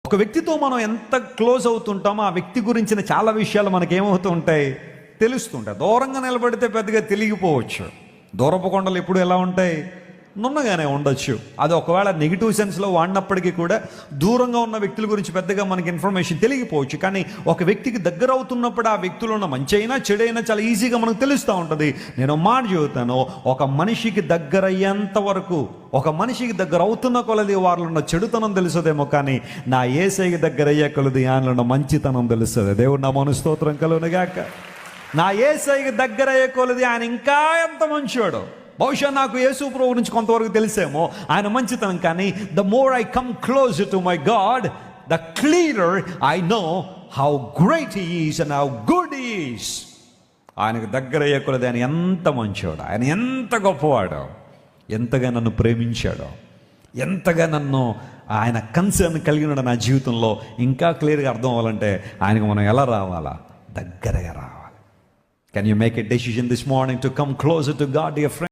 ఒక వ్యక్తితో మనం ఎంత క్లోజ్ అవుతుంటామో ఆ వ్యక్తి గురించిన చాలా విషయాలు మనకేమవుతూ ఉంటాయి, తెలుస్తుంటాయి. దూరంగా నిలబడితే పెద్దగా తెలియకపోవచ్చు. దూరపు కొండలు ఎప్పుడు ఎలా ఉంటాయి, నున్నగానే ఉండొచ్చు. అది ఒకవేళ నెగిటివ్ సెన్స్లో వాడినప్పటికీ కూడా దూరంగా ఉన్న వ్యక్తుల గురించి పెద్దగా మనకి ఇన్ఫర్మేషన్ తెలియకపోవచ్చు. కానీ ఒక వ్యక్తికి దగ్గర అవుతున్నప్పుడు ఆ వ్యక్తులు ఉన్న మంచి అయినా చెడైనా చాలా ఈజీగా మనకు తెలుస్తూ ఉంటుంది. నేను మాట చెబుతాను, ఒక మనిషికి దగ్గర అయ్యేంత వరకు, ఒక మనిషికి దగ్గర అవుతున్న కొలది వారిలో ఉన్న చెడుతనం తెలుస్తుందేమో, కానీ నా యేసయ్యకి దగ్గర అయ్యే కొలది ఆయనలో ఉన్న మంచితనం తెలుస్తుంది. దేవుడు నా మను స్తోత్రం కలుగునుగాక. నా యేసయ్యకి దగ్గర అయ్యే కొలది ఆయన ఇంకా ఎంత మంచివాడు. బహుశా నాకు యేసు ప్రభు గురించి కొంతవరకు తెలిసేమో ఆయన మంచితనం, కానీ the more I come close to my God, the clearer I know how great he is and how good he is. ఆయనకు దగ్గర అయ్యే కొలది ఆయన ఎంత మంచివాడు, ఆయన ఎంత గొప్పవాడో, ఎంతగా నన్ను ప్రేమించాడో, ఎంతగా నన్ను ఆయన కన్సర్న్ కలిగినాడు నా జీవితంలో. ఇంకా క్లియర్గా అర్థం అవ్వాలంటే ఆయనకు మనం ఎలా రావాలా, దగ్గరగా రావాలి. Can you make a decision this morning to come closer to God, dear friend?